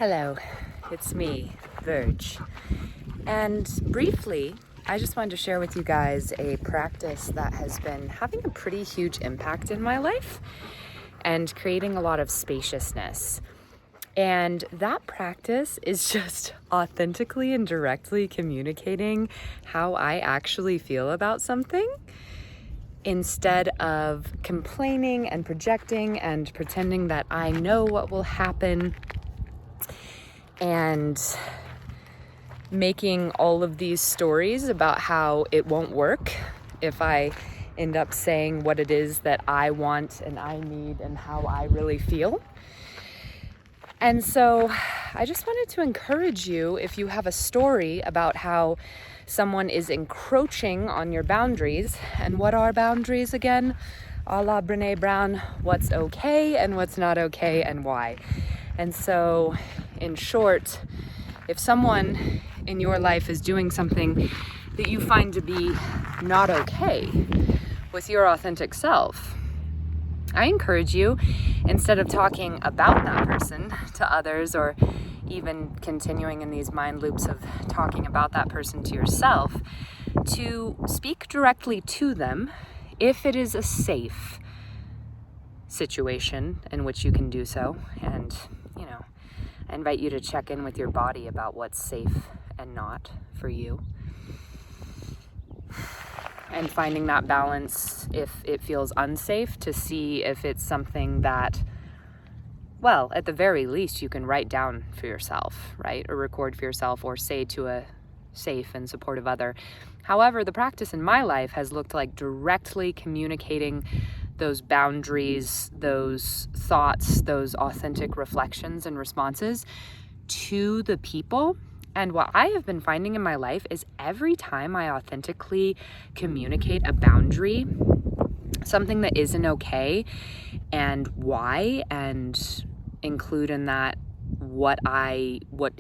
Hello, it's me, Verge. And briefly, I just wanted to share with you guys a practice that has been having a pretty huge impact in my life and creating a lot of spaciousness. And that practice is just authentically and directly communicating how I actually feel about something instead of complaining and projecting and pretending that I know what will happen and making all of these stories about how it won't work if I end up saying what it is that I want and I need and how I really feel. And so I just wanted to encourage you, if you have a story about how someone is encroaching on your boundaries, and what are boundaries again? A la Brene Brown, what's okay and what's not okay and why. And so, in short, if someone in your life is doing something that you find to be not okay with your authentic self, I encourage you, instead of talking about that person to others or even continuing in these mind loops of talking about that person to yourself, to speak directly to them if it is a safe situation in which you can do so. And, I invite you to check in with your body about what's safe and not for you. And finding that balance if it feels unsafe, to see if it's something that, well, at the very least, you can write down for yourself, right? Or record for yourself, or say to a safe and supportive other. However, the practice in my life has looked like directly communicating those boundaries, those thoughts, those authentic reflections and responses to the people. And what I have been finding in my life is every time I authentically communicate a boundary, something that isn't okay, and why, and include in that what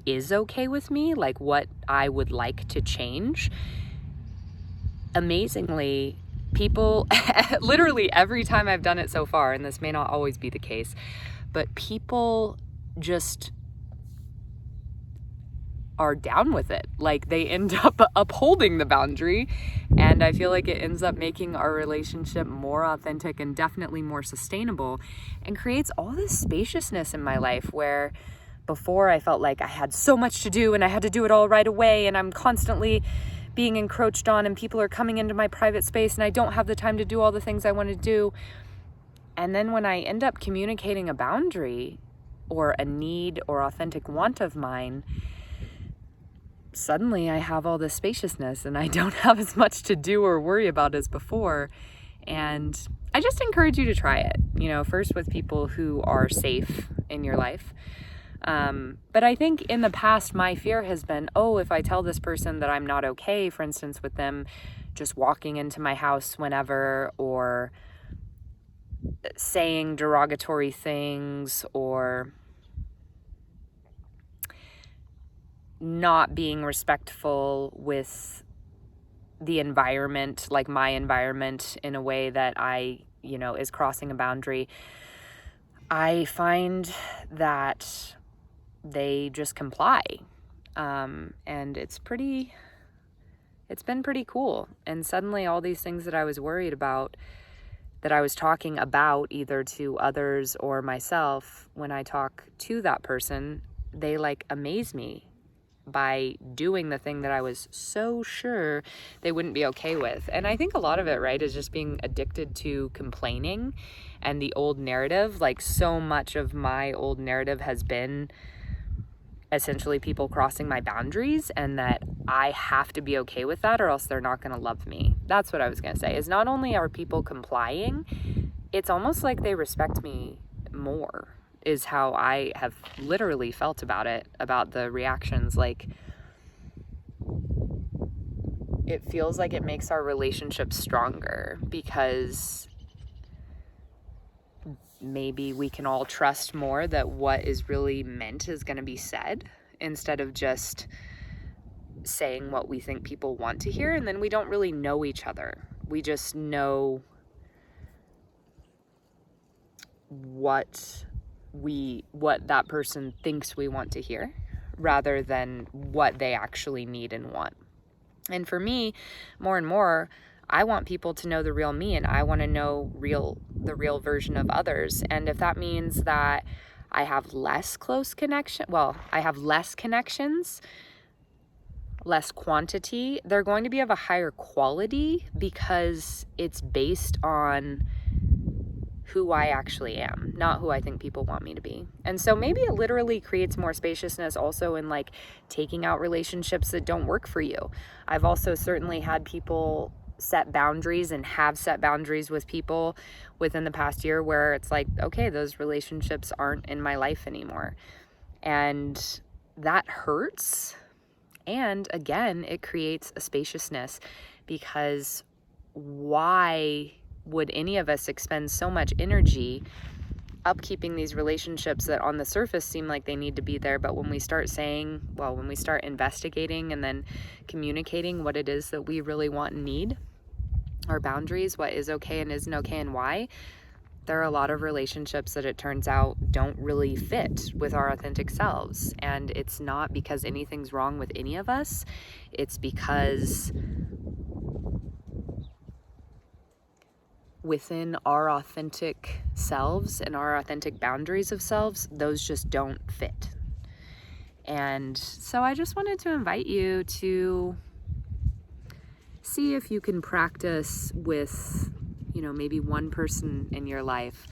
is okay with me, like what I would like to change, amazingly, people, literally every time I've done it so far, and this may not always be the case, but people just are down with it. Like, they end up upholding the boundary, and I feel like it ends up making our relationship more authentic and definitely more sustainable, and creates all this spaciousness in my life, where before I felt like I had so much to do and I had to do it all right away, and I'm constantly being encroached on and people are coming into my private space and I don't have the time to do all the things I want to do. And then when I end up communicating a boundary or a need or authentic want of mine, suddenly I have all this spaciousness and I don't have as much to do or worry about as before. And I just encourage you to try it, first with people who are safe in your life. But I think in the past, my fear has been, if I tell this person that I'm not okay, for instance, with them just walking into my house whenever, or saying derogatory things, or not being respectful with the environment, like my environment, in a way that is crossing a boundary, I find that they just comply. And it's been pretty cool. And suddenly all these things that I was worried about, that I was talking about either to others or myself, when I talk to that person, they amaze me by doing the thing that I was so sure they wouldn't be okay with. And I think a lot of it, right, is just being addicted to complaining and the old narrative. Like, so much of my old narrative has been essentially people crossing my boundaries, and that I have to be okay with that or else they're not going to love me. That's what I was going to say, is not only are people complying, it's almost like they respect me more, is how I have literally felt about it, about the reactions. Like, it feels like it makes our relationship stronger, because maybe we can all trust more that what is really meant is going to be said, instead of just saying what we think people want to hear. And then we don't really know each other. We just know what what that person thinks we want to hear, rather than what they actually need and want. And for me, more and more, I want people to know the real me, and I want to know the real version of others. And if that means that I have less close connection, well, I have less connections, less quantity, they're going to be of a higher quality because it's based on who I actually am, not who I think people want me to be. And so maybe it literally creates more spaciousness also in like taking out relationships that don't work for you. I've also certainly had people set boundaries and have set boundaries with people within the past year where it's like, okay, those relationships aren't in my life anymore. And that hurts. And again, it creates a spaciousness, because why would any of us expend so much energy upkeeping these relationships that on the surface seem like they need to be there, but when we start investigating and then communicating what it is that we really want and need, our boundaries, what is okay and isn't okay and why, there are a lot of relationships that it turns out don't really fit with our authentic selves. And it's not because anything's wrong with any of us. It's because within our authentic selves and our authentic boundaries of selves, those just don't fit. And so I just wanted to invite you to see if you can practice with, maybe one person in your life,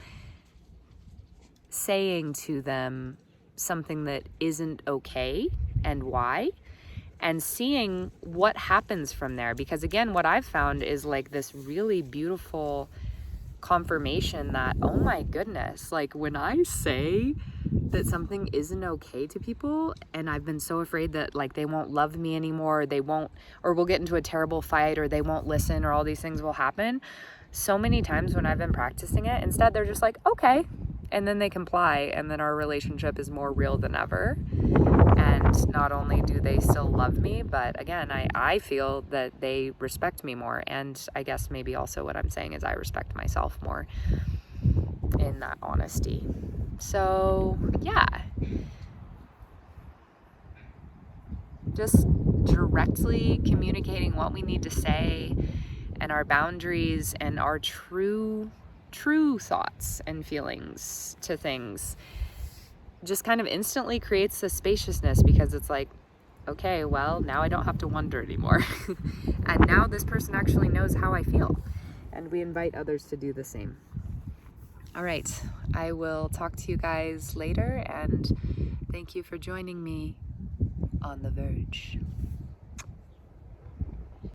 saying to them something that isn't okay and why, and seeing what happens from there. Because again, what I've found is like this really beautiful confirmation that, oh my goodness, like when I say that something isn't okay to people, and I've been so afraid that like they won't love me anymore, or we'll get into a terrible fight, or they won't listen, or all these things will happen. So many times when I've been practicing it, instead they're just like, okay, and then they comply, and then our relationship is more real than ever. And not only do they still love me, but again, I feel that they respect me more. And I guess maybe also what I'm saying is I respect myself more in that honesty. So yeah, just directly communicating what we need to say and our boundaries and our true thoughts and feelings to things just kind of instantly creates a spaciousness, because it's like, okay, well, now I don't have to wonder anymore. And now this person actually knows how I feel. And we invite others to do the same. All right, I will talk to you guys later, and thank you for joining me on The Verge.